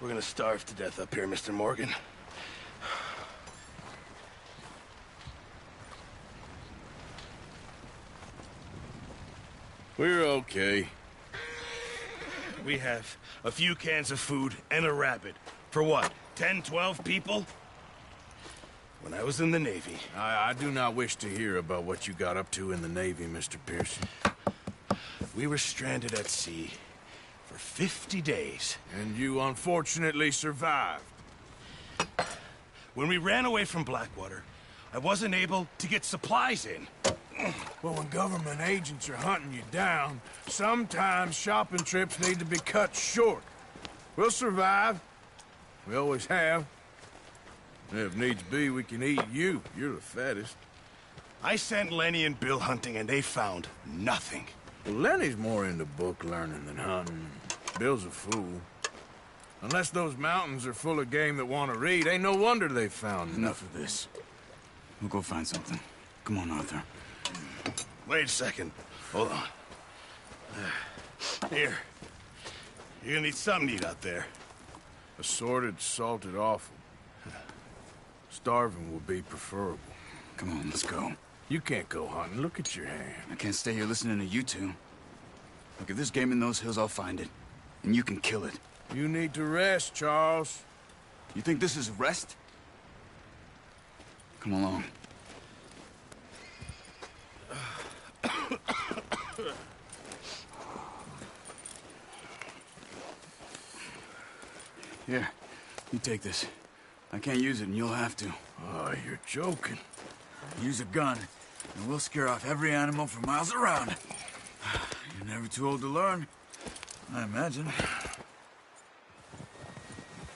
We're gonna starve to death up here, Mr. Morgan. We're okay. We have a few cans of food and a rabbit. For what, 10, 12 people? When I was in the Navy... I do not wish to hear about what you got up to in the Navy, Mr. Pearson. We were stranded at sea for 50 days. And you unfortunately survived. When we ran away from Blackwater, I wasn't able to get supplies in. Well, when government agents are hunting you down, sometimes shopping trips need to be cut short. We'll survive. We always have. And if needs be, we can eat you. You're the fattest. I sent Lenny and Bill hunting, and they found nothing. Well, Lenny's more into book learning than hunting. Bill's a fool. Unless those mountains are full of game that want to read, ain't no wonder they found Enough of this. We'll go find something. Come on, Arthur. Wait a second. Hold on. Here. You're gonna need something to eat out there. Assorted, salted offal. Starving will be preferable. Come on, let's go. You can't go hunting. Look at your hand. I can't stay here listening to you two. Look, if there's game in those hills, I'll find it. And you can kill it. You need to rest, Charles. You think this is rest? Come along. Here, you take this. I can't use it, and you'll have to. Oh, you're joking. Use a gun, and we'll scare off every animal for miles around. You're never too old to learn, I imagine.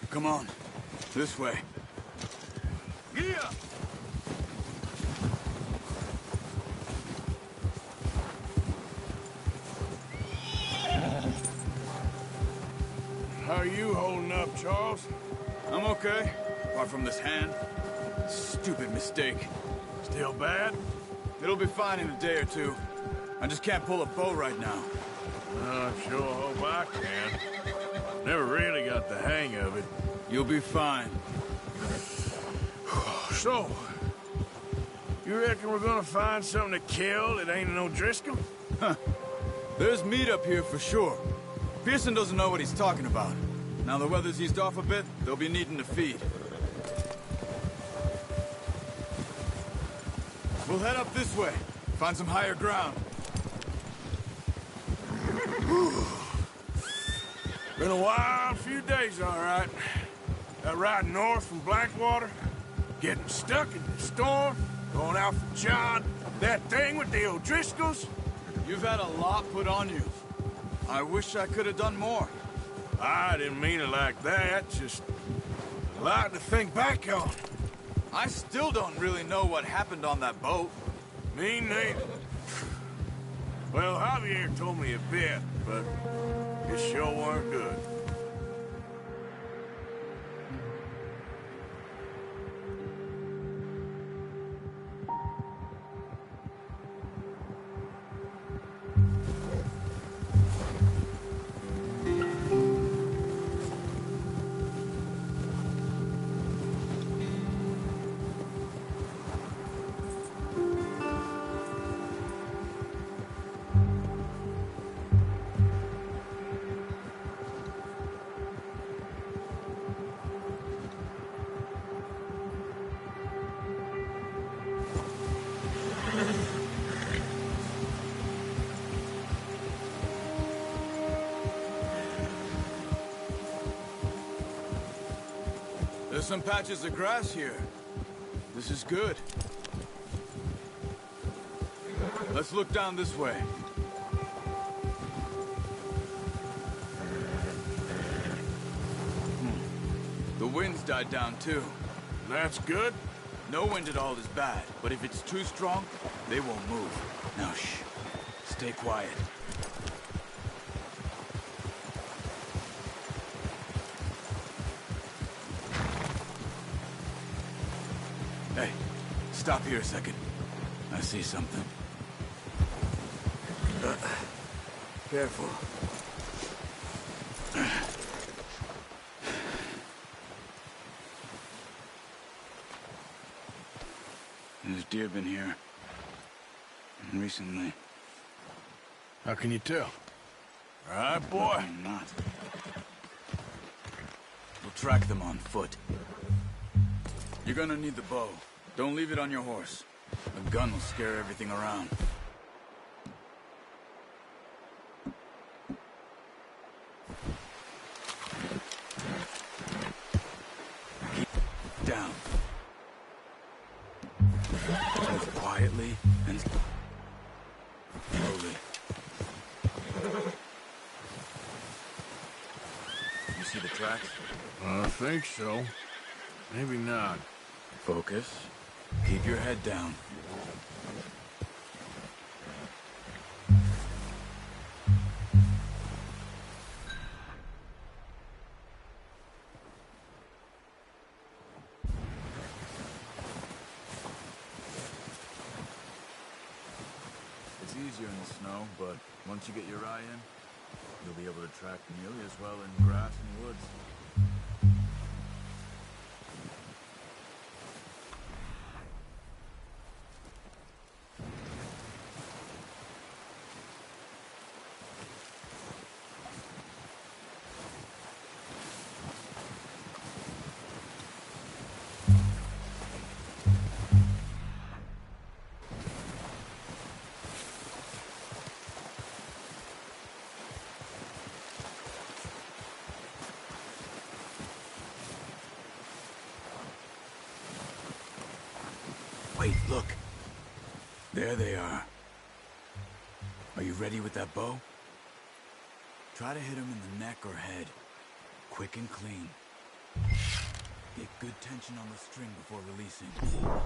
Come on, this way. Yeah! How are you holding up, Charles? I'm okay, apart from this hand. Stupid mistake. Still bad? It'll be fine in a day or two. I just can't pull a bow right now. I sure hope I can. Never really got the hang of it. You'll be fine. So, you reckon we're gonna find something to kill that ain't no Driscoll? There's meat up here for sure. Pearson doesn't know what he's talking about. Now the weather's eased off a bit, they'll be needing to feed. We'll head up this way. Find some higher ground. Been a wild few days, all right. That ride north from Blackwater, getting stuck in the storm, going out for John, that thing with the O'Driscolls. You've had a lot put on you. I wish I could have done more. I didn't mean it like that, just a lot to think back on. I still don't really know what happened on that boat. Me neither. Well, Javier told me a bit, but it sure weren't good. There's some patches of grass here. This is good. Let's look down this way. The wind's died down too. That's good. No wind at all is bad, but if it's too strong, they won't move. Now shh. Stay quiet. Hey, stop here a second. I see something. Careful. deer been here? Recently. How can you tell? All right, boy. I'm not. We'll track them on foot. You're gonna need the bow. Don't leave it on your horse. A gun will scare everything around. Keep down. Move quietly and slowly. You see the tracks? I think so. Maybe not. Focus. Keep your head down. It's easier in the snow, but once you get your eye in, you'll be able to track nearly as well in grass and woods. Wait, look. There they are. Are you ready with that bow? Try to hit them in the neck or head. Quick and clean. Get good tension on the string before releasing.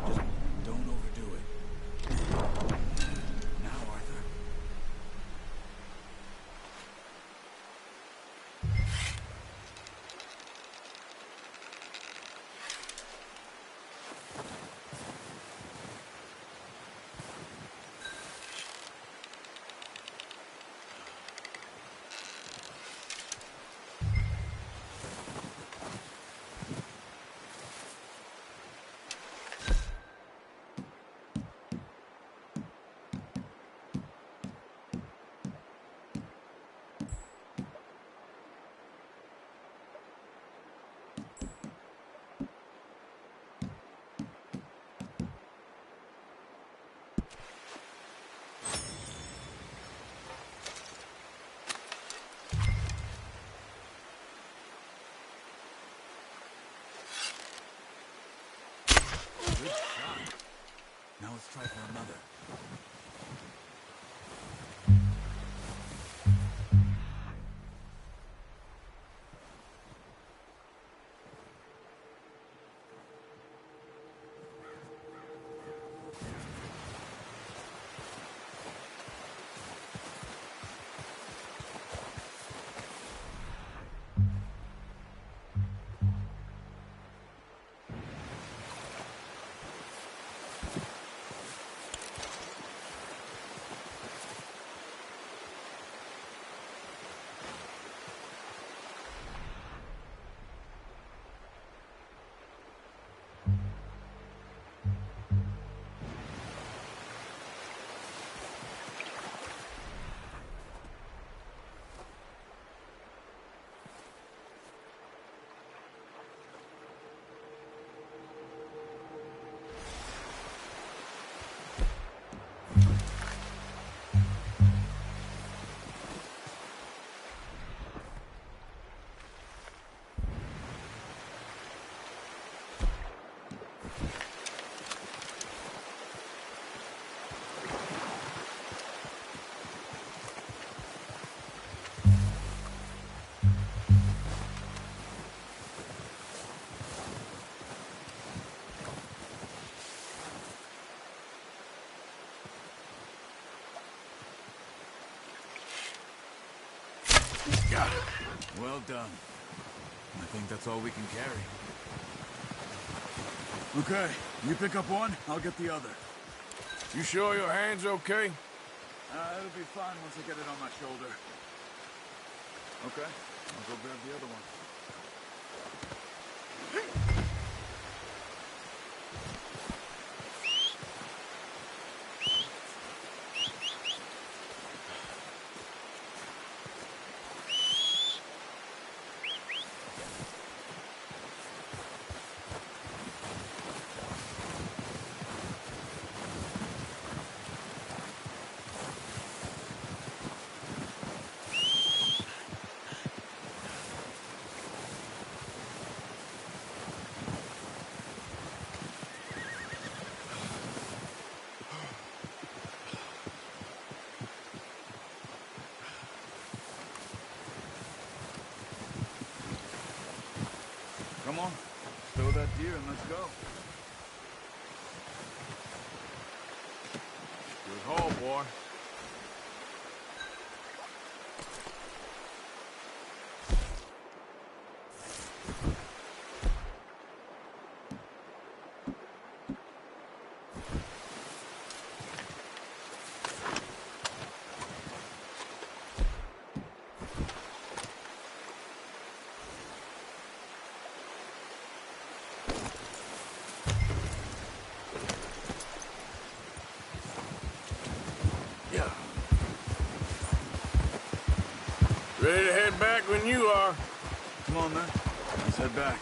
Just don't overdo it. Now, Arthur. Good shot. Now let's try for another. Got it. Well done. I think that's all we can carry. Okay, you pick up one, I'll get the other. You sure your hand's okay? It'll be fine once I get it on my shoulder. Okay, I'll go grab the other one. gear and let's go. Good haul, boy. Ready to head back when you are. Come on, then. Let's head back.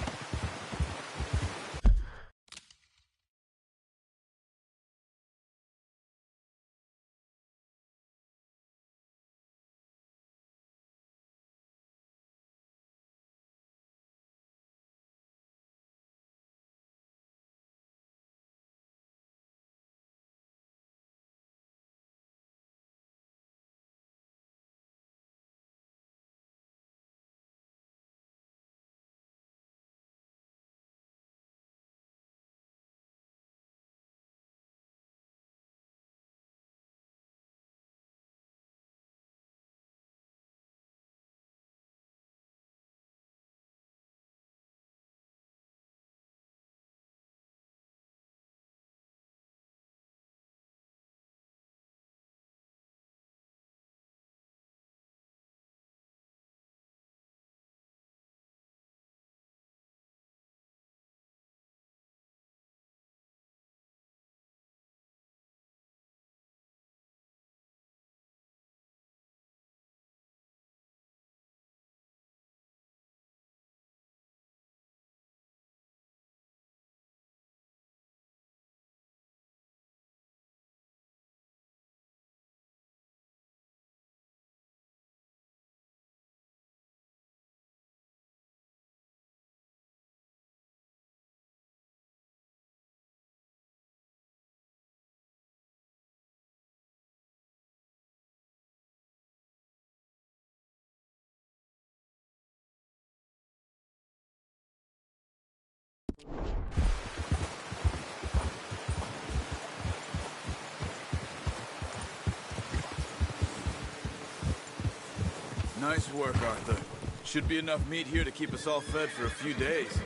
Nice work, Arthur. Should be enough meat here to keep us all fed for a few days.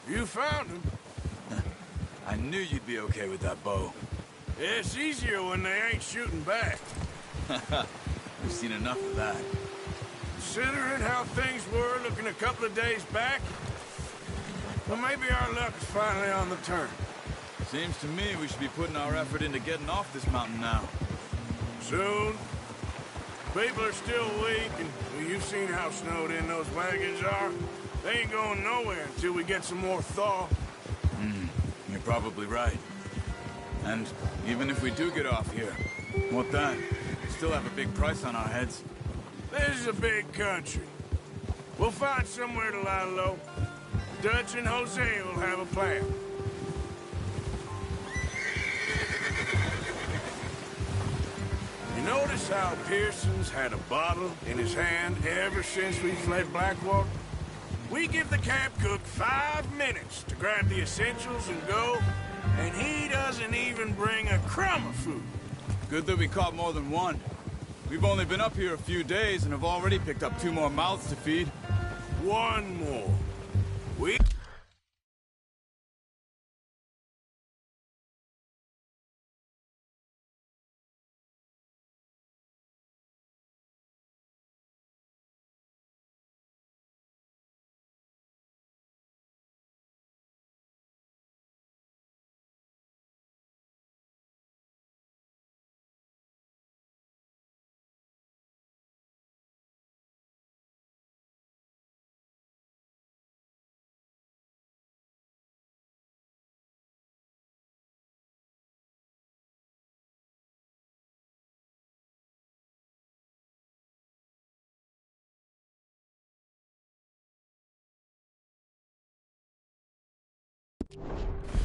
You found him. I knew you'd be okay with that bow. It's easier when they ain't shooting back. We've seen enough of that. Considering how things were looking a couple of days back, well, maybe our luck's finally on the turn. Seems to me we should be putting our effort into getting off this mountain now. Soon. People are still weak, and well, you've seen how snowed in those wagons are. They ain't going nowhere until we get some more thaw. You're probably right. And even if we do get off here, what then? We still have a big price on our heads. This is a big country. We'll find somewhere to lie low. Dutch and Jose will have a plan. You notice how Pearson's had a bottle in his hand ever since we fled Blackwater? We give the camp cook 5 minutes to grab the essentials and go, and he doesn't even bring a crumb of food. Good that we caught more than one. We've only been up here a few days and have already picked up 2 more mouths to feed. One more. We...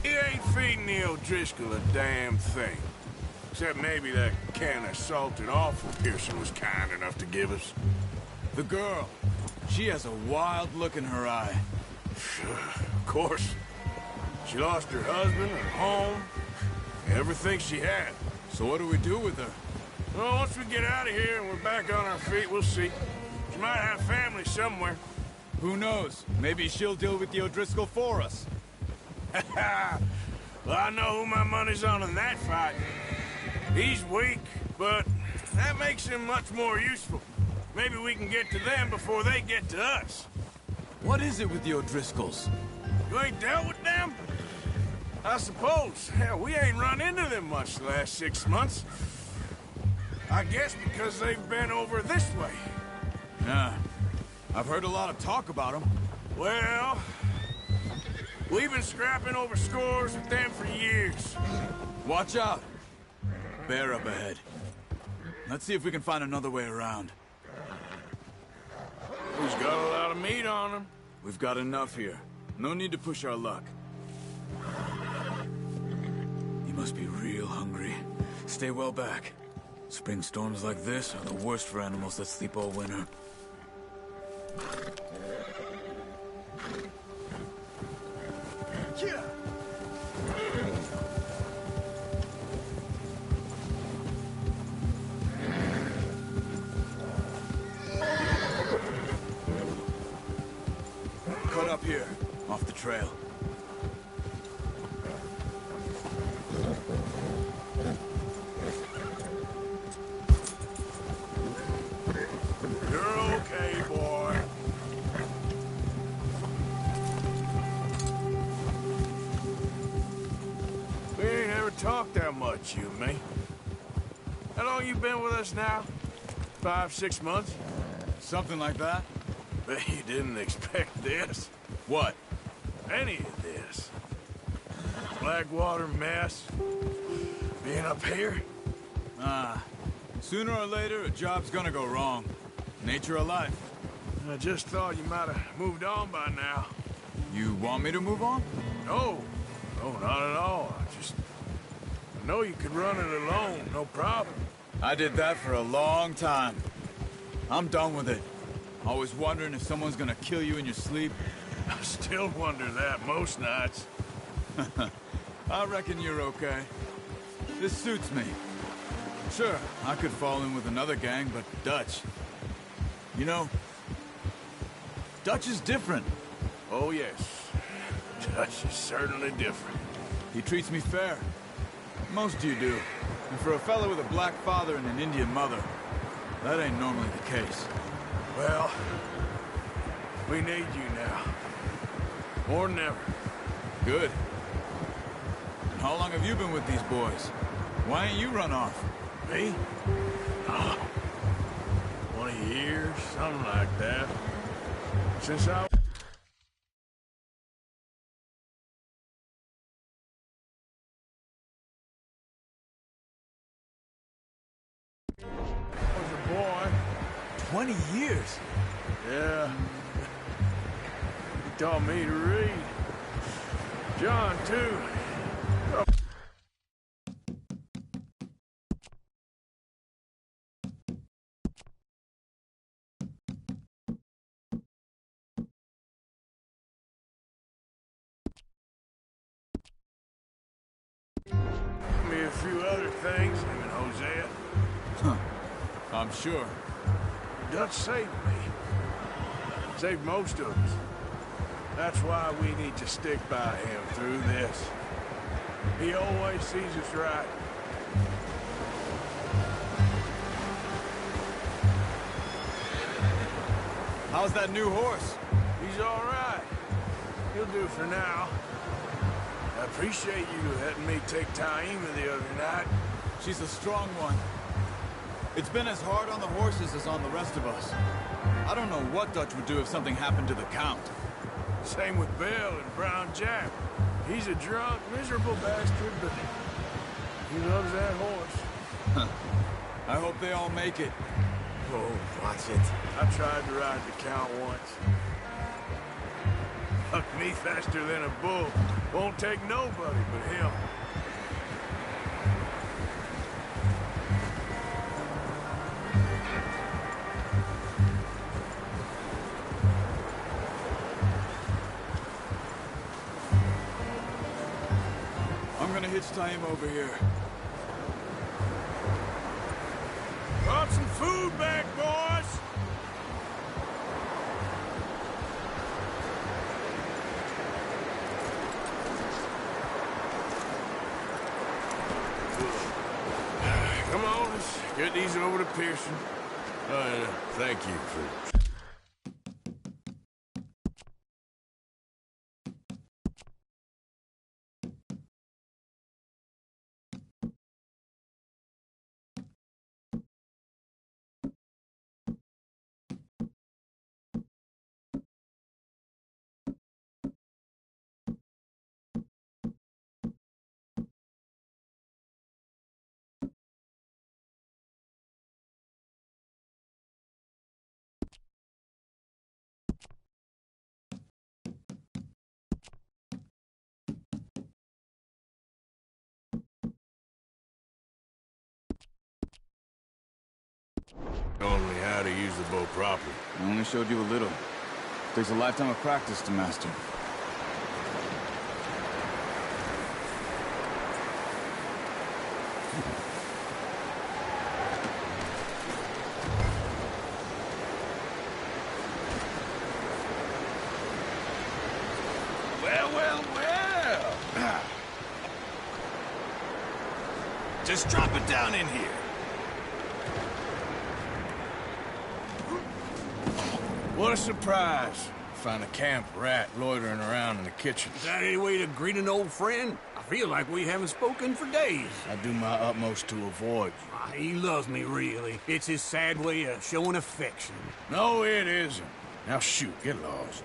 He ain't feeding the O'Driscoll a damn thing. Except maybe that can of salted offal Pearson was kind enough to give us. The girl. She has a wild look in her eye. Of course. She lost her husband, her home, everything she had. So what do we do with her? Well, once we get out of here and we're back on our feet, we'll see. She might have family somewhere. Who knows? Maybe she'll deal with the O'Driscoll for us. Well, I know who my money's on in that fight. He's weak, but that makes him much more useful. Maybe we can get to them before they get to us. What is it with the O'Driscolls? You ain't dealt with them? I suppose. Hell, we ain't run into them much the last 6 months. I guess because they've been over this way. Yeah. I've heard a lot of talk about them. Well, we've been scrapping over scores with them for years. Watch out. Bear up ahead. Let's see if we can find another way around. He's got a lot of meat on him. We've got enough here. No need to push our luck. He must be real hungry. Stay well back. Spring storms like this are the worst for animals that sleep all winter. Yeah. Cut up here, off the trail. You're okay, boy. We ain't ever talked that much, you and me. How long you been with us now? 5, 6 months? Something like that? Bet you didn't expect this. What? Any of this. Blackwater mess. Being up here. Sooner or later, a job's gonna go wrong. Nature of life. I just thought you might have moved on by now. You want me to move on? No. No, not at all. I know you could run it alone, no problem. I did that for a long time. I'm done with it. Always wondering if someone's gonna kill you in your sleep. I still wonder that most nights. I reckon you're okay. This suits me. Sure, I could fall in with another gang, but Dutch... You know, Dutch is different. Oh, yes. Dutch is certainly different. He treats me fair. Most you do. And for a fella with a black father and an Indian mother, that ain't normally the case. Well, we need you now. More than ever. Good. And how long have you been with these boys? Why ain't you run off? Me? 20 years, something like that. Since I was a boy. 20 years? Yeah. He taught me to read. John, too. Me a few other things, him and Hosea. Huh. I'm sure. Dutch saved me. Saved most of us. That's why we need to stick by him through this. He always sees us right. How's that new horse? He's all right. He'll do for now. I appreciate you letting me take Taima the other night. She's a strong one. It's been as hard on the horses as on the rest of us. I don't know what Dutch would do if something happened to the Count. Same with Bill and Brown Jack. He's a drunk, miserable bastard, but he loves that horse. I hope they all make it. Oh, watch it. I tried to ride the Count once. Hucked me faster than a bull. Won't take nobody but him. multi-aim over here. Brought some food back, boys! Come on, let's get these over to Pearson. Thank you for... Showing me how to use the bow properly. I only showed you a little. Takes a lifetime of practice to master. Well. Just drop it down in here. What a surprise. Find a camp rat loitering around in the kitchen. Is that any way to greet an old friend? I feel like we haven't spoken for days. I do my utmost to avoid you. He loves me, really. It's his sad way of showing affection. No, it isn't. Now shoot, get lost.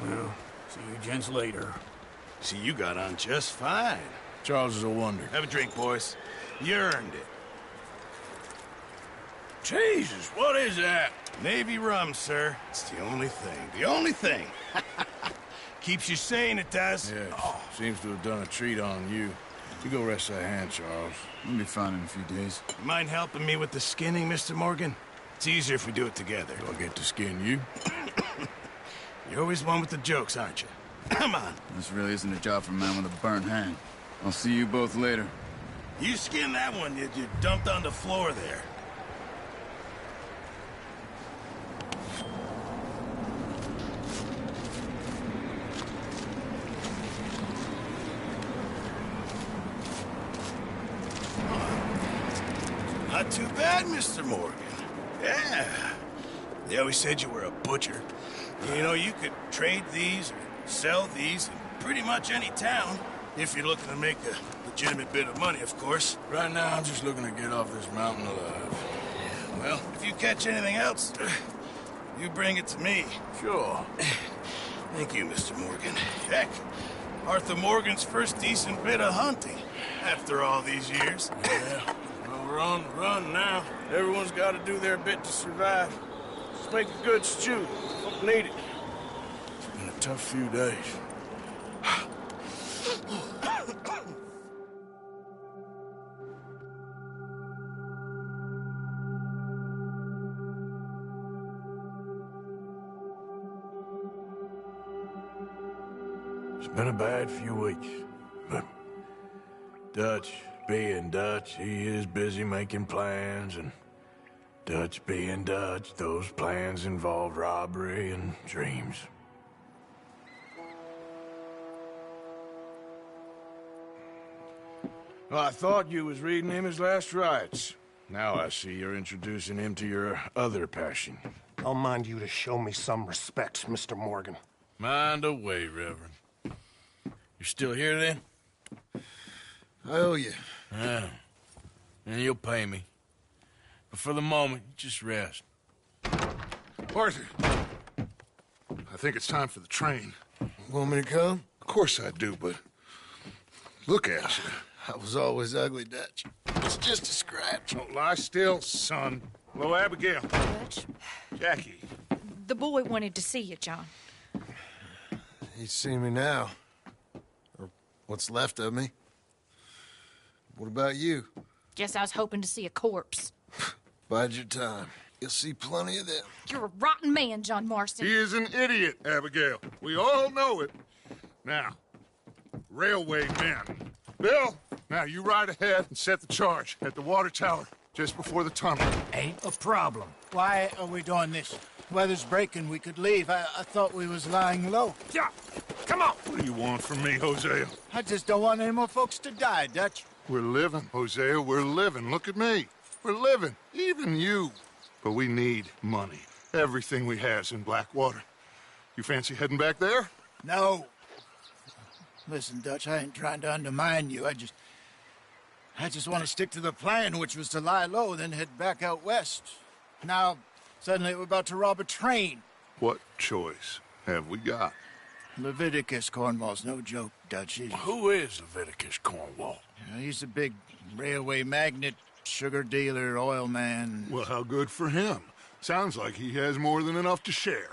Well, see you gents later. See, you got on just fine. Charles is a wonder. Have a drink, boys. You earned it. Jesus, what is that? Navy rum, sir. It's the only thing. The only thing. Keeps you sane, it does. Yeah, seems to have done a treat on you. You go rest that hand, Charles. We'll be fine in a few days. You mind helping me with the skinning, Mr. Morgan? It's easier if we do it together. Do I get to skin you? You're always one with the jokes, aren't you? Come on. This really isn't a job for a man with a burnt hand. I'll see you both later. You skinned that one you dumped on the floor there. Not too bad, Mr. Morgan. Yeah. They always said you were a butcher. You know, you could trade these or sell these in pretty much any town. If you're looking to make a legitimate bit of money, of course. Right now, I'm just looking to get off this mountain alive. Well, if you catch anything else, you bring it to me. Sure. Thank you, Mr. Morgan. Heck, Arthur Morgan's first decent bit of hunting after all these years. Yeah. Well, we're on the run now. Everyone's got to do their bit to survive. Just make a good stew. Don't need it. It's been a tough few days. It's been a bad few weeks, but Dutch being Dutch, he is busy making plans, and Dutch being Dutch, those plans involve robbery and dreams. Well, I thought you was reading him his last rites. Now I see you're introducing him to your other passion. I'll mind you to show me some respect, Mr. Morgan. Mind away, Reverend. You're still here, then? I owe you. Yeah. And you'll pay me. But for the moment, just rest. Arthur, I think it's time for the train. Want me to come? Of course I do, but look at you. I was always ugly, Dutch. It's just a scratch. Don't lie still, son. Hello, Abigail. Dutch, Jackie. the boy wanted to see you, John. He's seen me now. Or what's left of me. What about you? Guess I was hoping to see a corpse. Bide your time. You'll see plenty of them. You're a rotten man, John Marston. He is an idiot, Abigail. We all know it. Now, railway men. Bill, now you ride ahead and set the charge at the water tower just before the tunnel. Ain't a problem. Why are we doing this? Weather's breaking. We could leave. I thought we was lying low. Yeah, come on. What do you want from me, Hosea? I just don't want any more folks to die, Dutch. We're living, Hosea. We're living. Look at me. We're living. Even you. But we need money. Everything we has in Blackwater. You fancy heading back there? No. Listen, Dutch, I ain't trying to undermine you. I just want to stick to the plan, which was to lie low, then head back out west. Now, suddenly we're about to rob a train. What choice have we got? Leviticus Cornwall's no joke, Dutch. Who is Leviticus Cornwall? He's a big railway magnate, sugar dealer, oil man. Well, how good for him. Sounds like he has more than enough to share.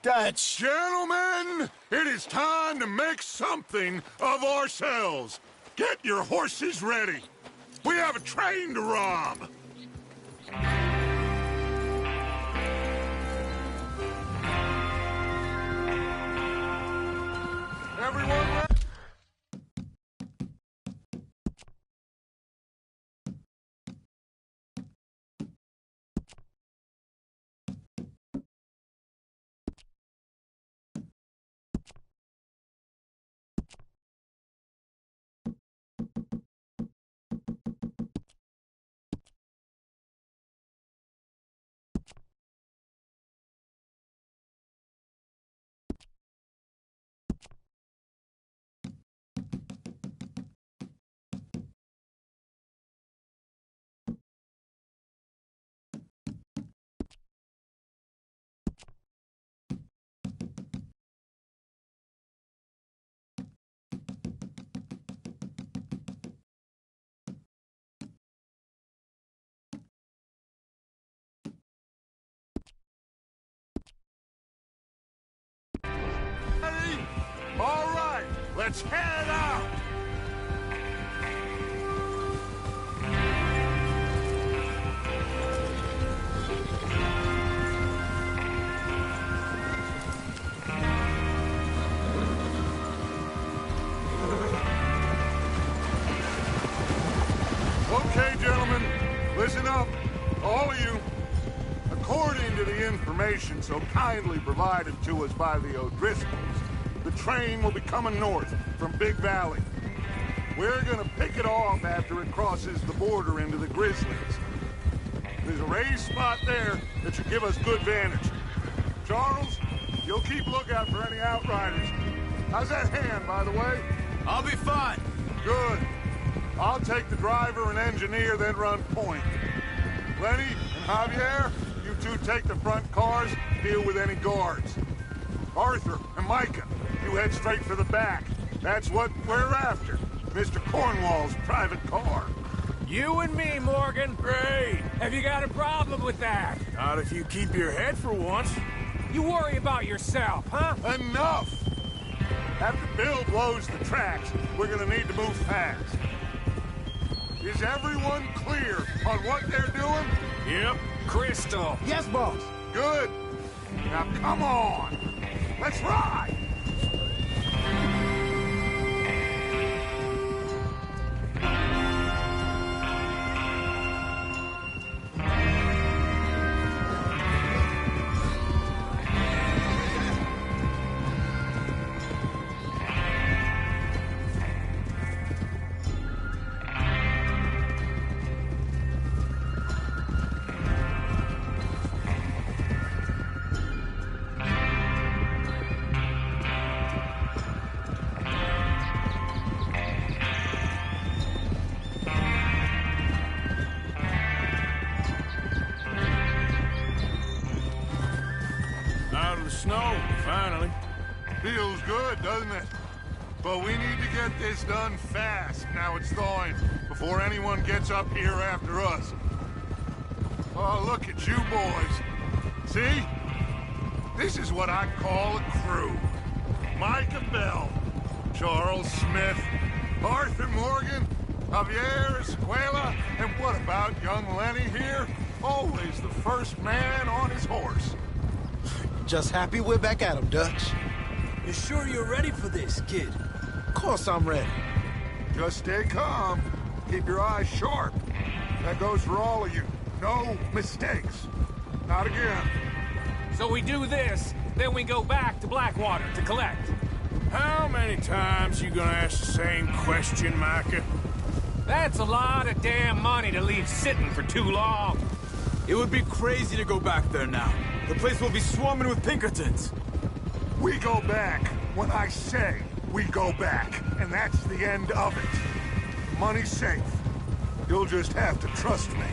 Dutch! Gentlemen, it is time to make something of ourselves. Get your horses ready. We have a train to rob. Everyone ready? All right, let's head out. Okay, gentlemen, listen up, all of you. According to the information so kindly provided to us by the O'Driscolls, the train will be coming north from Big Valley. We're gonna pick it off after it crosses the border into the Grizzlies. There's a raised spot there that should give us good vantage. Charles, you'll keep lookout for any outriders. How's that hand, by the way? I'll be fine. Good. I'll take the driver and engineer, then run point. Lenny and Javier, you two take the front cars, deal with any guards. Arthur and Micah, you head straight for the back. That's what we're after. Mr. Cornwall's private car. You and me, Morgan. Great. Have you got a problem with that? Not if you keep your head for once. You worry about yourself, huh? Enough! After Bill blows the tracks, we're gonna need to move fast. Is everyone clear on what they're doing? Yep. Crystal. Yes, boss. Good. Now come on. Let's ride! Snow, finally. Feels good, doesn't it? But we need to get this done fast, now it's thawing, before anyone gets up here after us. Oh, look at you boys. See? This is what I call a crew. Micah Bell, Charles Smith, Arthur Morgan, Javier Escuela, and what about young Lenny here? Always the first man on his horse. Just happy we're back at 'em, Dutch. You sure you're ready for this, kid? Of course I'm ready. Just stay calm. Keep your eyes sharp. That goes for all of you. No mistakes. Not again. So we do this, then we go back to Blackwater to collect. How many times you gonna ask the same question, Micah? That's a lot of damn money to leave sitting for too long. It would be crazy to go back there now. The place will be swarming with Pinkertons. We go back when I say we go back, and that's the end of it. Money's safe. You'll just have to trust me.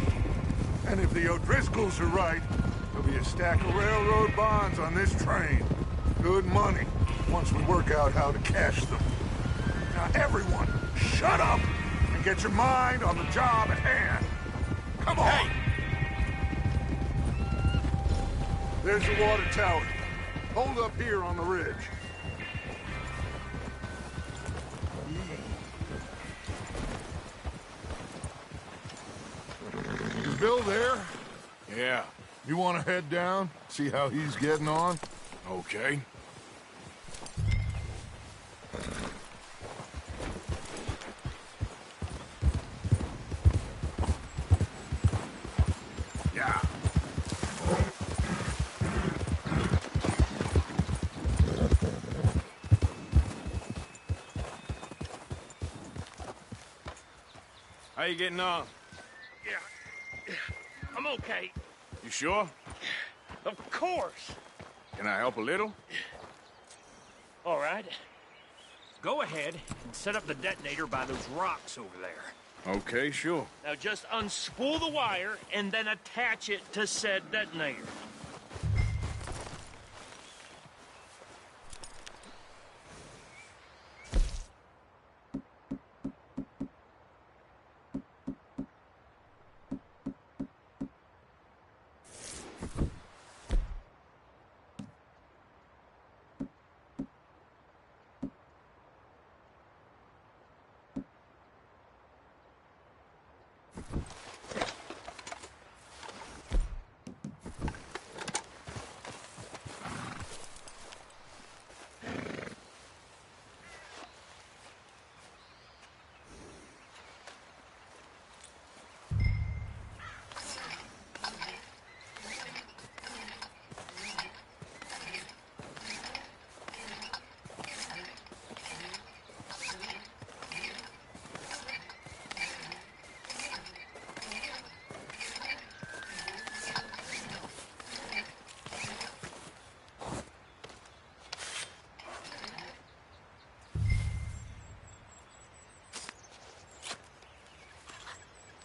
And if the O'Driscolls are right, there'll be a stack of railroad bonds on this train. Good money, once we work out how to cash them. Now everyone, shut up and get your mind on the job at hand. Come on! Hey. There's the water tower. Hold up here on the ridge. Is Bill there? Yeah. You want to head down? See how he's getting on? Okay. Yeah. How you getting on? Yeah, I'm okay. You sure? Of course. Can I help a little? All right. Go ahead and set up the detonator by those rocks over there. Okay, sure. Now just unspool the wire and then attach it to said detonator.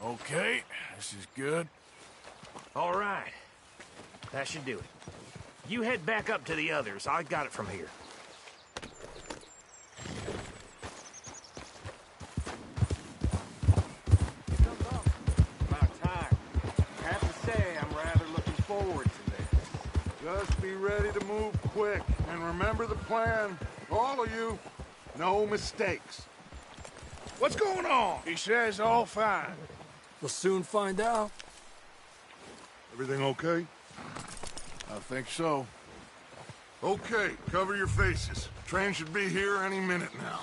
Okay, this is good. All right. That should do it. You head back up to the others. I got it from here. About time. I have to say, I'm rather looking forward to this. Just be ready to move quick, and remember the plan. All of you, no mistakes. What's going on? He says all fine. We'll soon find out. Everything okay? I think so. Okay, cover your faces. Train should be here any minute now.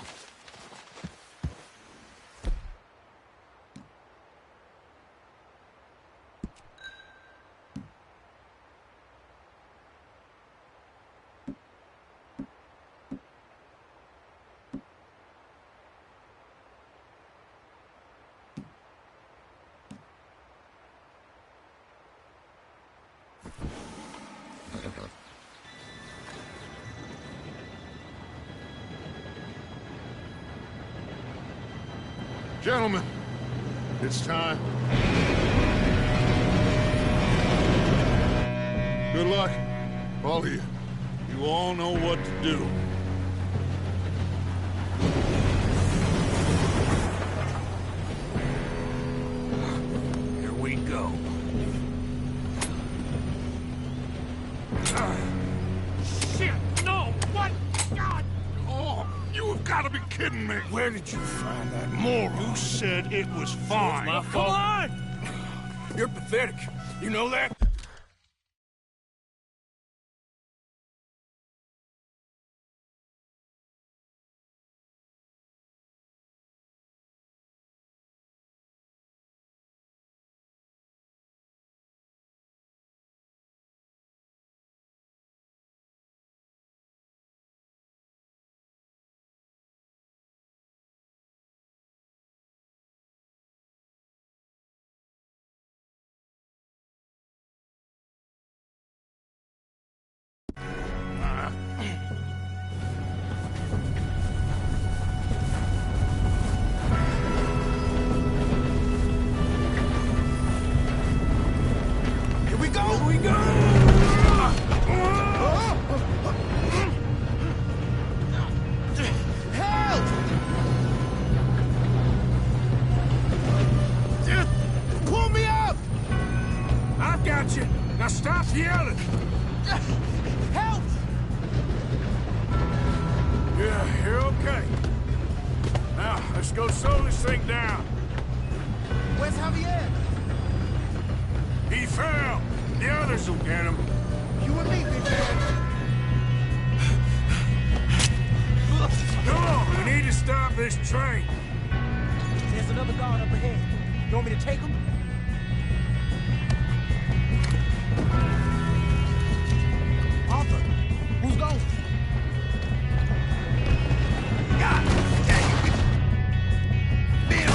Gentlemen, it's time. Good luck, all of you. You all know what to do. Here we go. Shit! No! What? God! Oh, you have got to be kidding me. Where did you find that moron? You said it was fine. My fault. Come on! You're pathetic. You know that? Pull me up! I've got you. Now stop yelling. Help! Yeah, you're okay. Now, let's go slow this thing down. Where's Javier? He fell. The others will get him. You and me, big man. Come on, we need to stop this train. There's another guard up ahead. You want me to take him? Arthur, who's going? God damn it! Being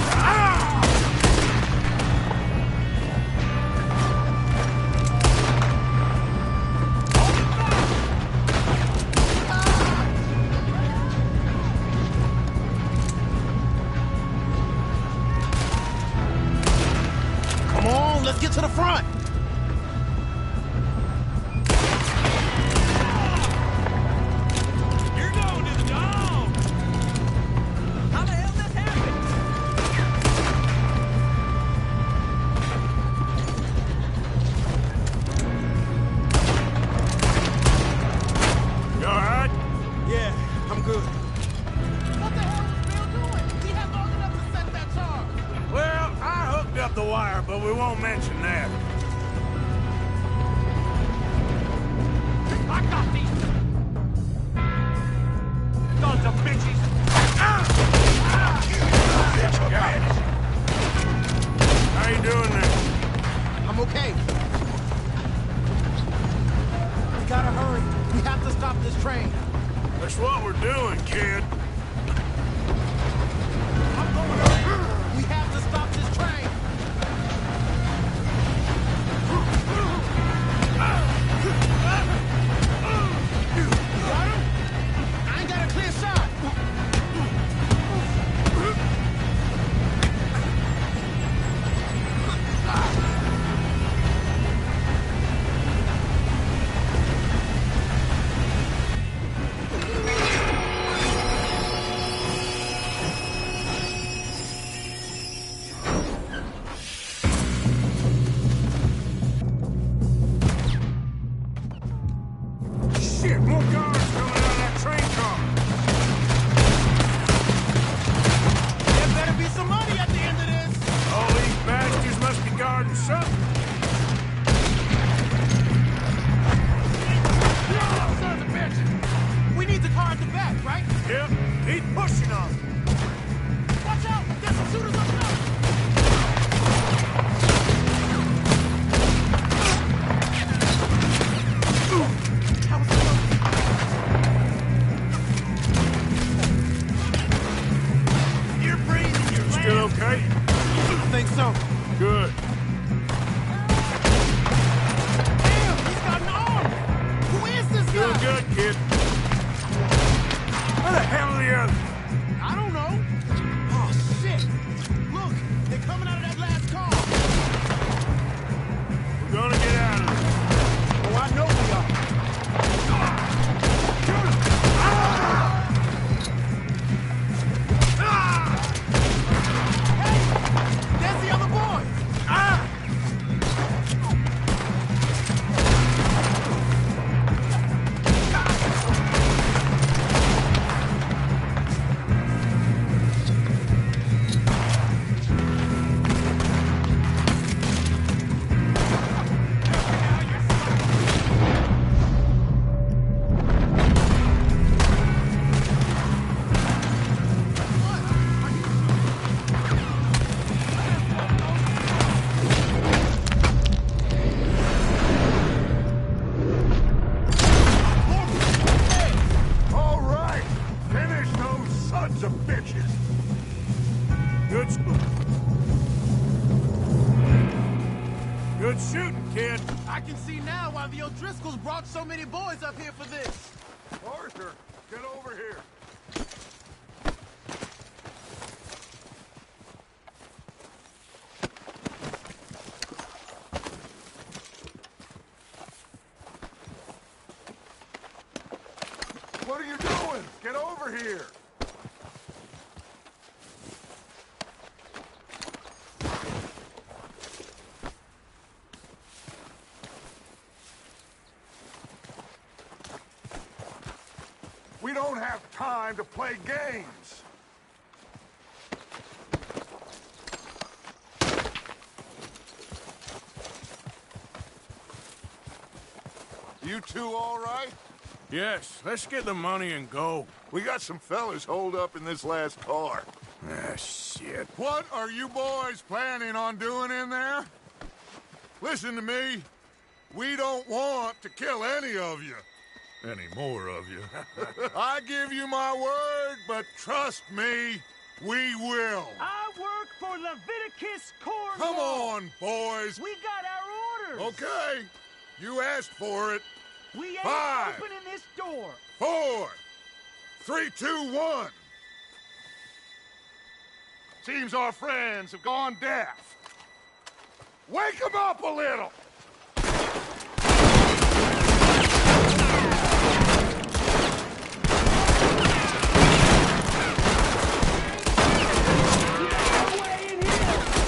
Come on, let's get to the front. You're going to the dome! How the hell this happened? You all right? Yeah, I'm good. What the hell was Bill doing? He had long enough to set that charge. Well, I hooked up the wire, but we won't mention that. I got these! Sons of bitches! How you doing there? I'm okay. We gotta hurry. We have to stop this train. That's what we're doing, kid. I'm going up. We have to stop this train. Got him? I ain't got a clear shot. Shit, more guards coming out of that train car. There better be some money at the end of this. All these bastards must be guarding something. Sons of bitches. We need the car at the back, right? Yep, keep pushing on. Watch out! There's some shooters up top! How was it? You're breathing, you're Still okay? I think so. Good. Damn, he's got an arm! Who is this guy? Doing good, kid. Where the hell are the others? I don't know. Oh, shit! Look, they're coming out of that last car. We're gonna get out of this. Oh, I know we are. Hey, there's the other boys. All right! Finish those sons of bitches! Good shooting, kid. I can see now why the O'Driscolls brought so many boys up here for this. Arthur, get over here. doing? Get over here! We don't have time to play games! You two all right? Yes, let's get the money and go. We got some fellas holed up in this last car. Ah, shit. What are you boys planning on doing in there? Listen to me. We don't want to kill any of you. Any more of you. I give you my word, but trust me, we will. I work for Leviticus Cornwall. Come on, boys. We got our orders. Okay. You asked for it. We ain't 5, opening this door. 4, 3, 2, 1. Seems our friends have gone deaf. Wake them up a little.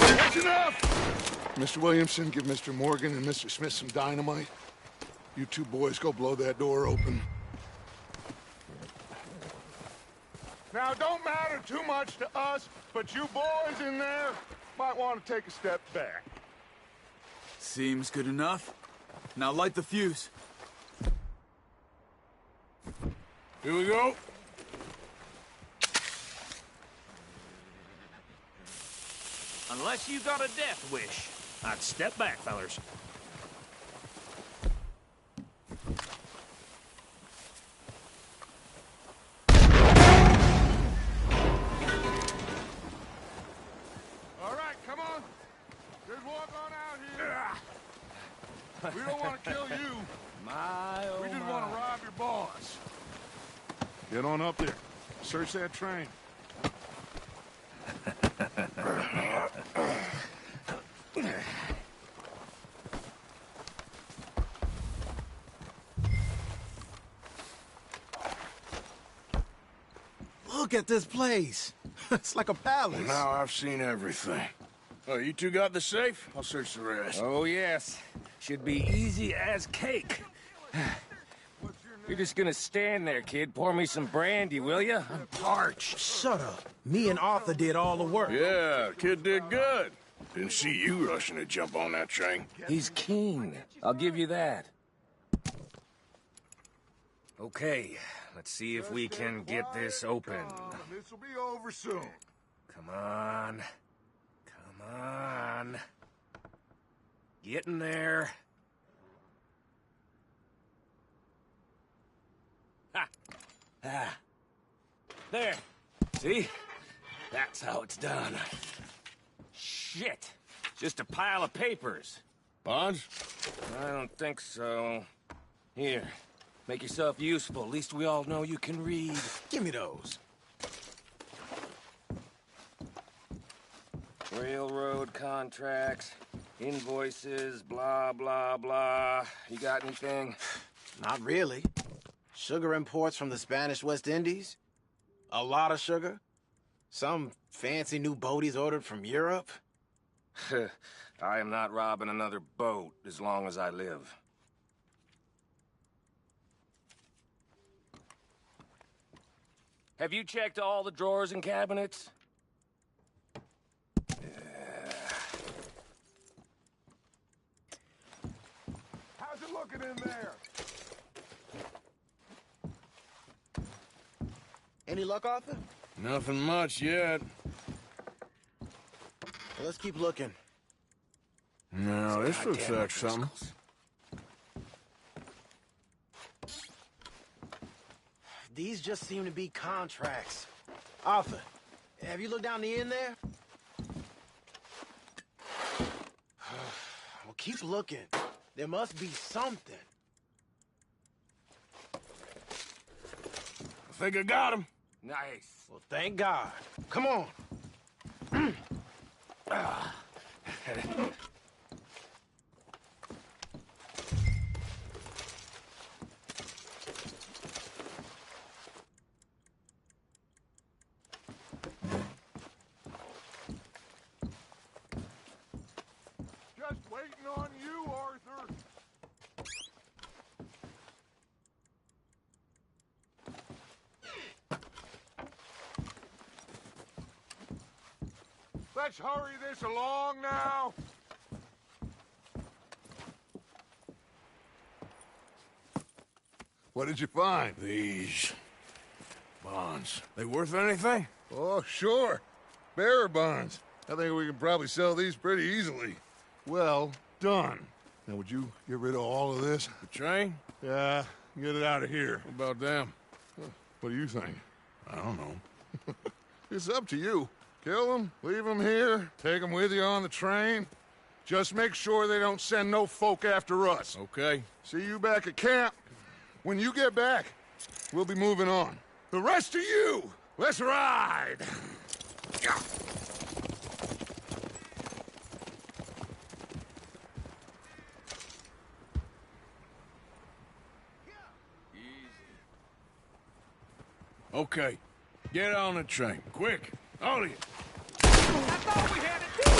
That's enough! Mr. Williamson, give Mr. Morgan and Mr. Smith some dynamite. You two boys go blow that door open. Now, don't matter too much to us, but you boys in there might want to take a step back. Seems good enough. Now light the fuse. Here we go. Unless you got a death wish, I'd step back, fellers. All right, come on. Just walk on out here. We don't want to kill you. My, oh We just want to rob your boss. Get on up there. Search that train. Look at this place. It's like a palace. Now I've seen everything. Oh, you two got the safe? I'll search the rest. Oh, yes. Should be easy as cake. You're just gonna stand there, kid. Pour me some brandy, will you? I'm parched. Shut up. Me and Arthur did all the work. Yeah, kid did good. Didn't see you rushing to jump on that train. He's keen. I'll give you that. Okay, let's see if we can get this open. This will be over soon. Come on. Come on. Get in there. Ha! Ah. There. See? That's how it's done. Shit. Just a pile of papers. Bonds? I don't think so. Here. Make yourself useful. At least we all know you can read. Give me those. Railroad contracts, invoices, blah, blah, blah. You got anything? Not really. Sugar imports from the Spanish West Indies. A lot of sugar. Some fancy new boat he's ordered from Europe. I am not robbing another boat as long as I live. Have you checked all the drawers and cabinets? How's it looking in there? Any luck, Arthur? Nothing much yet. Well, let's keep looking. No, this looks like something. These just seem to be contracts. Arthur, have you looked down the end there? Well, keep looking. There must be something. I think I got him. Nice. Well, thank God. Come on. waiting on you, Arthur. Let's hurry this along now. What did you find? These bonds. They worth anything? Oh, sure. Bearer bonds. I think we can probably sell these pretty easily. Well done. Now, would you get rid of all of this? The train? Yeah, get it out of here. What about them? What do you think? I don't know. It's up to you. Kill them, leave them here, take them with you on the train. Just make sure they don't send no folk after us. Okay. See you back at camp. When you get back, we'll be moving on. The rest of you, let's ride! Yeah. Okay. Get on the train. Quick. All of you. I thought we had a deal!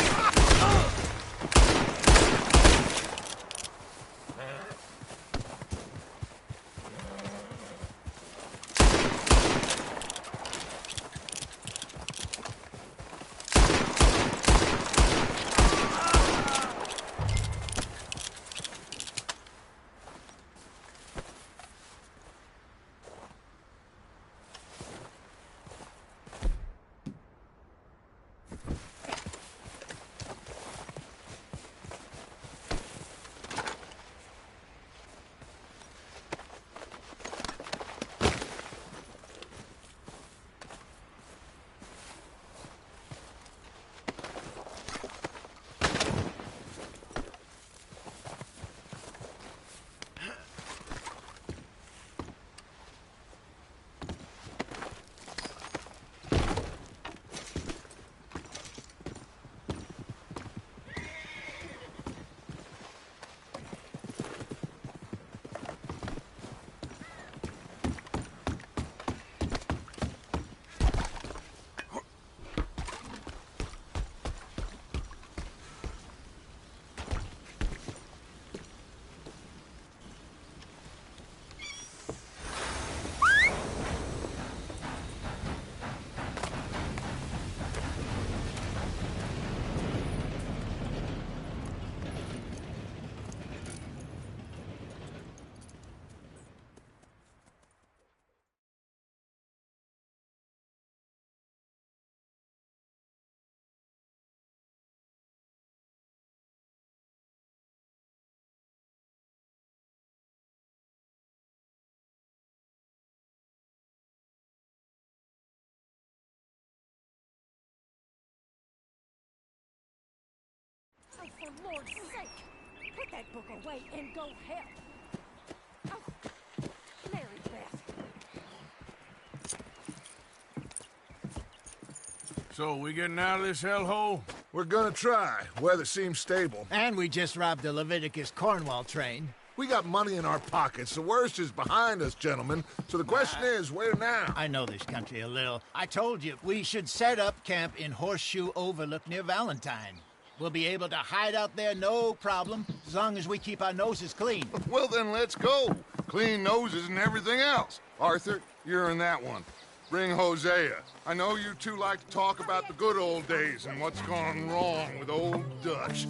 Oh, for Lord's sake! Put that book away and go help! Oh, Mary Beth. So, we getting out of this hellhole? We're gonna try. Weather seems stable. And we just robbed the Leviticus Cornwall train. We got money in our pockets. The worst is behind us, gentlemen. So the question is, where now? I know this country a little. I told you, we should set up camp in Horseshoe Overlook near Valentine. We'll be able to hide out there no problem, as long as we keep our noses clean. Well, then let's go. Clean noses and everything else. Arthur, you're in that one. Bring Hosea. I know you two like to talk about the good old days and what's gone wrong with old Dutch.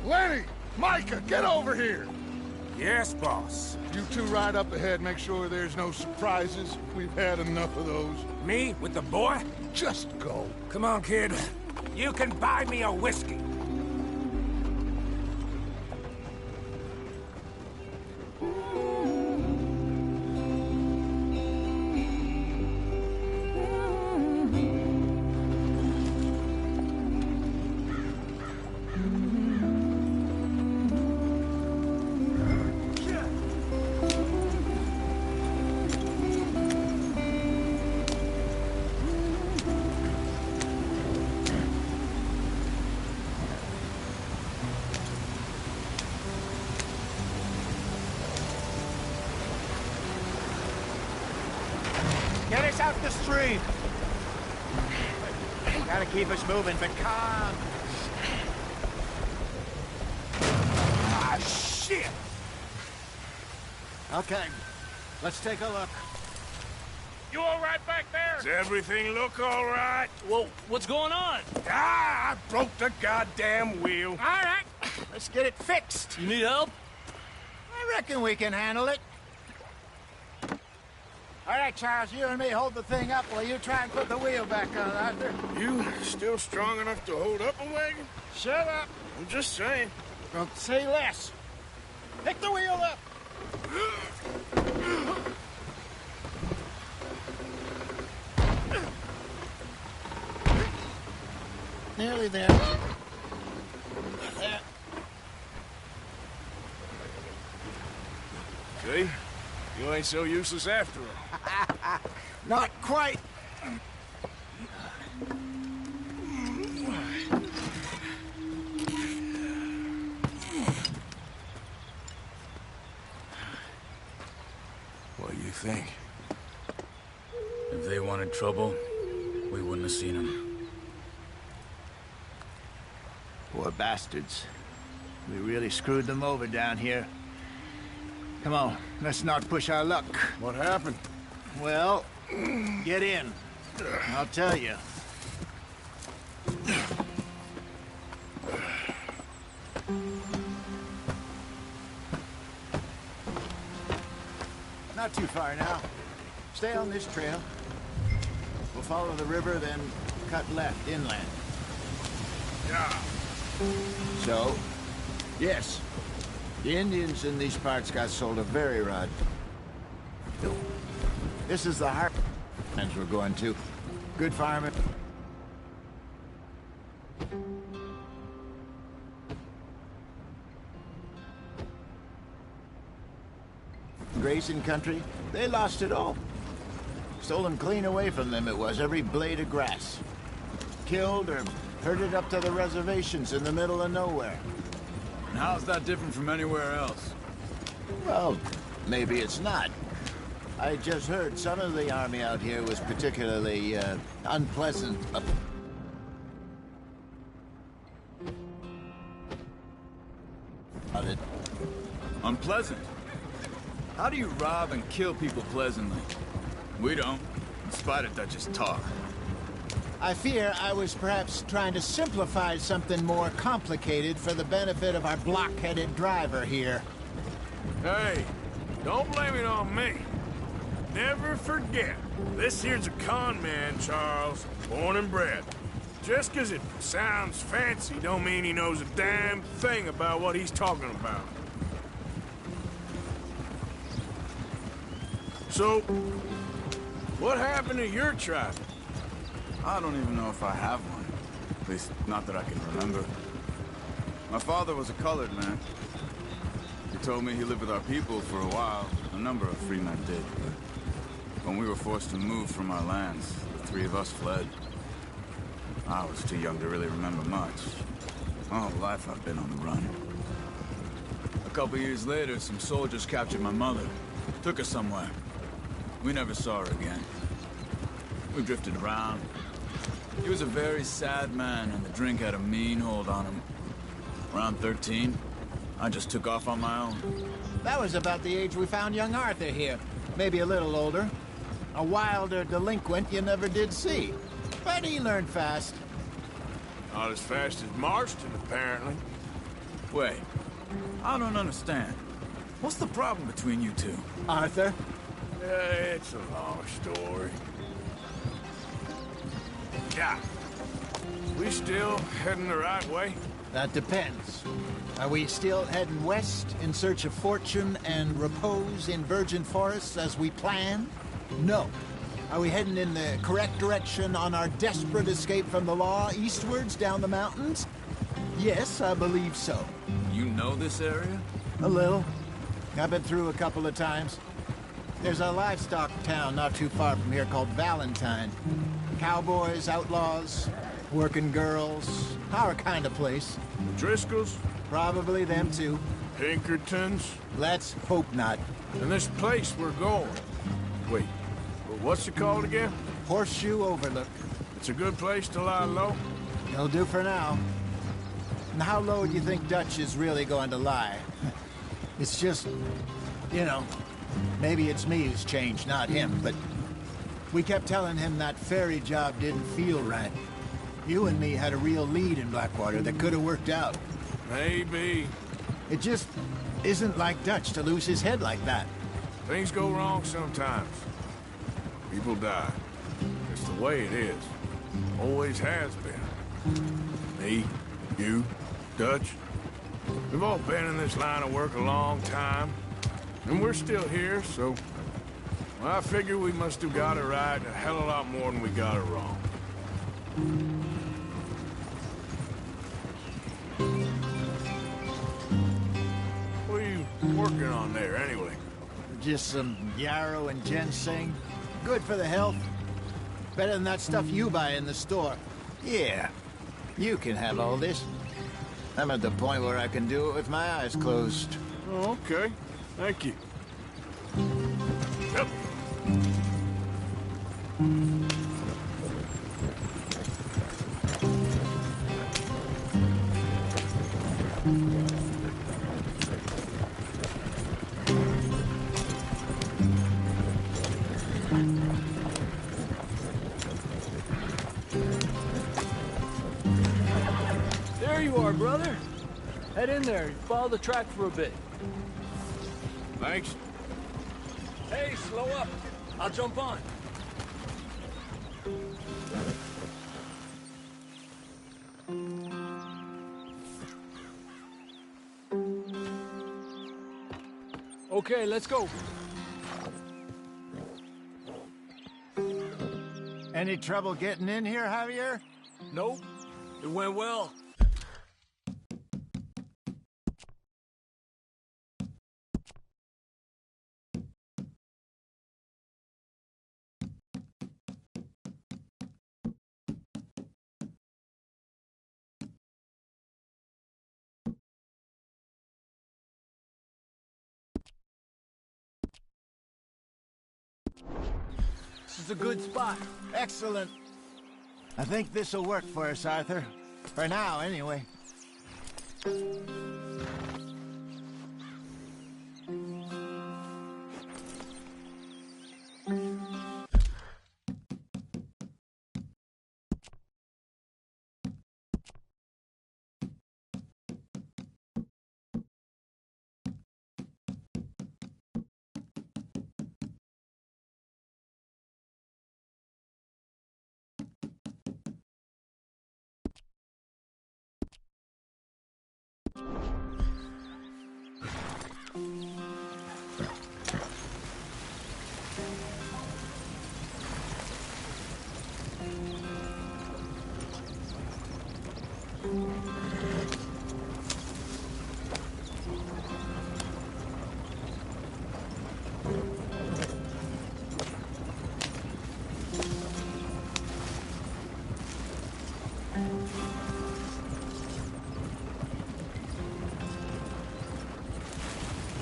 Lenny! Micah, get over here! Yes, boss. You two ride up ahead, make sure there's no surprises. We've had enough of those. Me with the boy? Just go. Come on, kid. You can buy me a whiskey. Get us out the stream. Gotta keep us moving, but calm. Ah, shit! Okay, let's take a look. You all right back there? Does everything look all right? Well, what's going on? Ah, I broke the goddamn wheel. All right, let's get it fixed. You need help? I reckon we can handle it. All right, Charles, you and me hold the thing up while you try and put the wheel back on, Arthur. You still strong enough to hold up a wagon? Shut up. I'm just saying. Don't say less. Pick the wheel up. Nearly there. There. See? You ain't so useless after all. Not quite. What do you think? If they wanted trouble, we wouldn't have seen them. Poor bastards. We really screwed them over down here. Come on, let's not push our luck. What happened? Well, get in. I'll tell you. Not too far now. Stay on this trail. We'll follow the river, then cut left inland. Yeah. So, yes, the Indians in these parts got sold a very rod. This is the heartlands we're going to. Good farming. Grazing country, they lost it all. Stolen clean away from them it was, every blade of grass. Killed or herded up to the reservations in the middle of nowhere. And how's that different from anywhere else? Well, maybe it's not. I just heard some of the army out here was particularly, unpleasant. About it. Unpleasant? How do you rob and kill people pleasantly? We don't, in spite of Dutch's talk. I fear I was perhaps trying to simplify something more complicated for the benefit of our block-headed driver here. Hey, don't blame it on me. Never forget, this here's a con man, Charles, born and bred. Just 'cause it sounds fancy don't mean he knows a damn thing about what he's talking about. So, what happened to your tribe? I don't even know if I have one. At least, not that I can remember. My father was a colored man. He told me he lived with our people for a while. A number of free men did, but when we were forced to move from our lands, the three of us fled. I was too young to really remember much. My whole life I've been on the run. A couple years later, some soldiers captured my mother. Took her somewhere. We never saw her again. We drifted around. He was a very sad man, and the drink had a mean hold on him. Around 13, I just took off on my own. That was about the age we found young Arthur here. Maybe a little older. A wilder delinquent you never did see. But he learned fast. Not as fast as Marston, apparently. Wait, I don't understand. What's the problem between you two? Arthur? It's a long story. Yeah. We still heading the right way? That depends. Are we still heading west in search of fortune and repose in virgin forests as we planned? No. Are we heading in the correct direction on our desperate escape from the law eastwards down the mountains? Yes, I believe so. You know this area? A little. I've been through a couple of times. There's a livestock town not too far from here called Valentine. Cowboys, outlaws, working girls, our kind of place. Driscolls? Probably them too. Pinkertons? Let's hope not. And this place we're going. Wait, what's it called again? Horseshoe Overlook. It's a good place to lie low? It'll do for now. And how low do you think Dutch is really going to lie? It's just, you know, maybe it's me who's changed, not him, but we kept telling him that ferry job didn't feel right. You and me had a real lead in Blackwater that could have worked out. Maybe. It just isn't like Dutch to lose his head like that. Things go wrong sometimes. People die. It's the way it is. Always has been. Me, you, Dutch. We've all been in this line of work a long time. And we're still here, so... well, I figure we must have got it right a hell of a lot more than we got it wrong. What are you working on there, anyway? Just some yarrow and ginseng. Good for the health. Better than that stuff you buy in the store. Yeah, you can have all this. I'm at the point where I can do it with my eyes closed. Oh, okay. Thank you. Yep. There you are, brother. Head in there and follow the track for a bit. Thanks. Hey, slow up. I'll jump on. Okay, let's go. Any trouble getting in here, Javier? Nope. It went well. This is a good spot. Excellent. I think this'll work for us, Arthur. For now, anyway.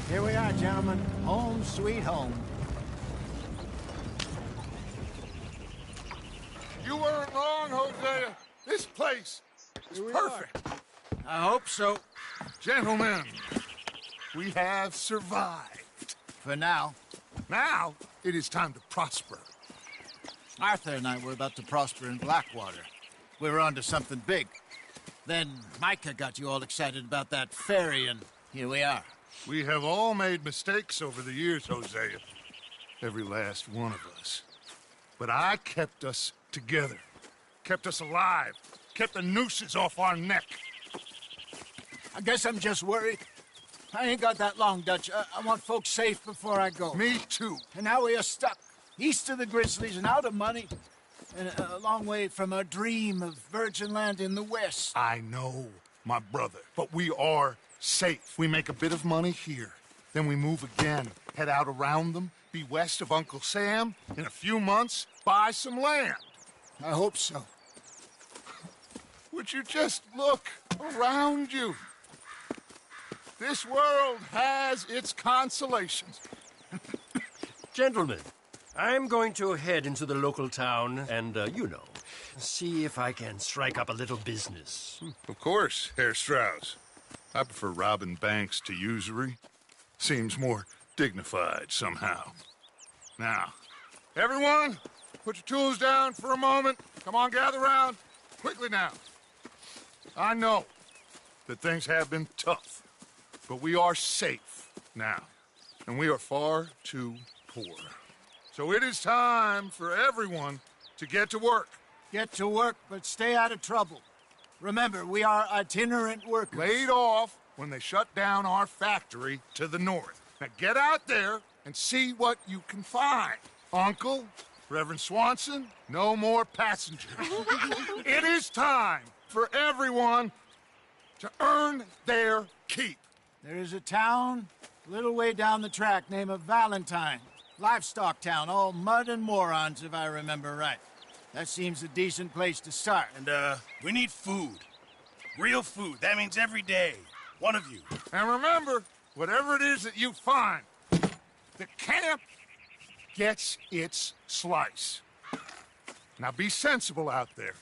Here we are, gentlemen. Home sweet home. You weren't wrong, Hosea. This place is perfect. I hope so. Gentlemen, we have survived. For now. Now, it is time to prosper. Arthur and I were about to prosper in Blackwater. We were onto something big. Then Micah got you all excited about that ferry, and here we are. We have all made mistakes over the years, Hosea. Every last one of us. But I kept us together. Kept us alive. Kept the nooses off our neck. I guess I'm just worried. I ain't got that long, Dutch. I want folks safe before I go. Me too. And now we are stuck, east of the Grizzlies and out of money, and a long way from our dream of virgin land in the west. I know, my brother, but we are safe. We make a bit of money here. Then we move again, head out around them, be west of Uncle Sam. In a few months, buy some land. I hope so. Would you just look around you? This world has its consolations. Gentlemen, I'm going to head into the local town and, see if I can strike up a little business. Of course, Herr Strauss. I prefer robbing banks to usury. Seems more dignified somehow. Now, everyone, put your tools down for a moment. Come on, gather round. Quickly now. I know that things have been tough, but we are safe now, and we are far too poor. So it is time for everyone to get to work. Get to work, but stay out of trouble. Remember, we are itinerant workers. Laid off when they shut down our factory to the north. Now get out there and see what you can find. Uncle, Reverend Swanson, no more passengers. It is time for everyone to earn their keep. There is a town a little way down the track named Valentine. Livestock town, all mud and morons, if I remember right. That seems a decent place to start. And, we need food. Real food. That means every day. One of you. And remember, whatever it is that you find, the camp gets its slice. Now be sensible out there.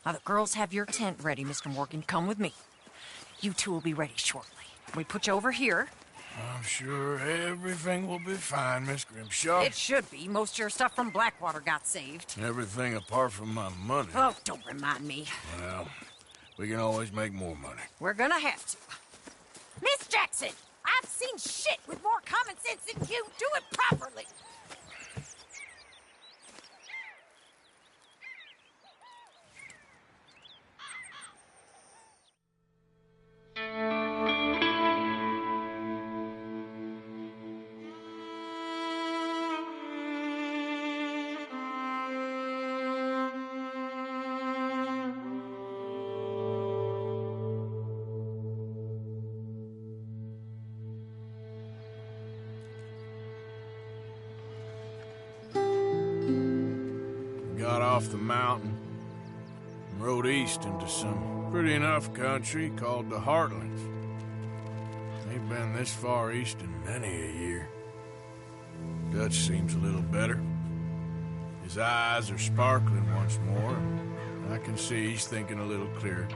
Now, the girls have your tent ready, Mr. Morgan. Come with me. You two will be ready shortly. We put you over here. I'm sure everything will be fine, Miss Grimshaw. It should be. Most of your stuff from Blackwater got saved. Everything apart from my money. Oh, don't remind me. Well, we can always make more money. We're gonna have to. Miss Jackson, I've seen shit with more common sense than you. Do it properly. Got off the mountain and rode east into some pretty enough country called the Heartlands. Ain't been this far east in many a year. Dutch seems a little better. His eyes are sparkling once more, and I can see he's thinking a little clearer.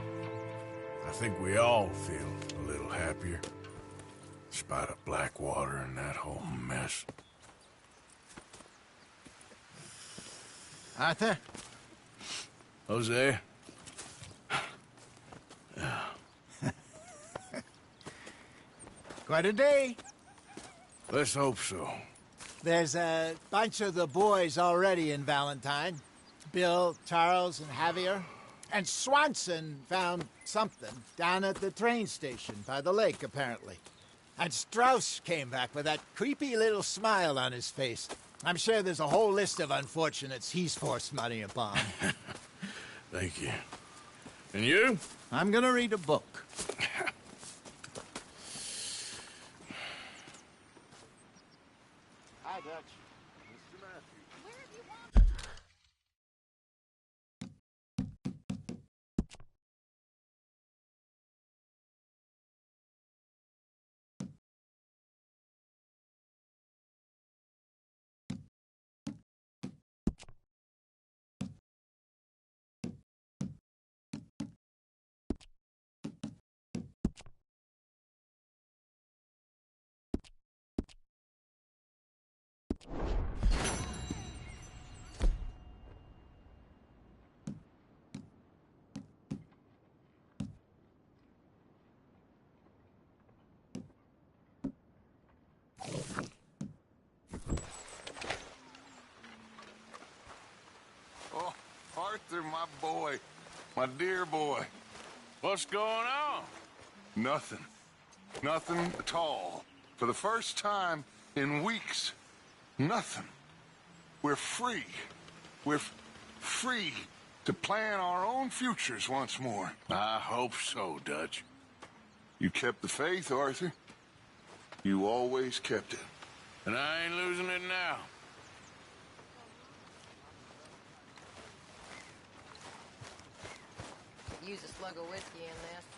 I think we all feel a little happier, in spite of Blackwater and that whole mess. Arthur? Hosea? Quite a day. Let's hope so. There's a bunch of the boys already in Valentine. Bill, Charles, and Javier. And Swanson found something down at the train station by the lake, apparently. And Strauss came back with that creepy little smile on his face. I'm sure there's a whole list of unfortunates he's forced money upon. Thank you. And you? I'm gonna read a book. Hi, Dutch. Arthur, my boy. My dear boy. What's going on? Nothing. Nothing at all. For the first time in weeks, nothing. We're free. We're free to plan our own futures once more. I hope so, Dutch. You kept the faith, Arthur. You always kept it. And I ain't losing it now. Use a slug of whiskey in this.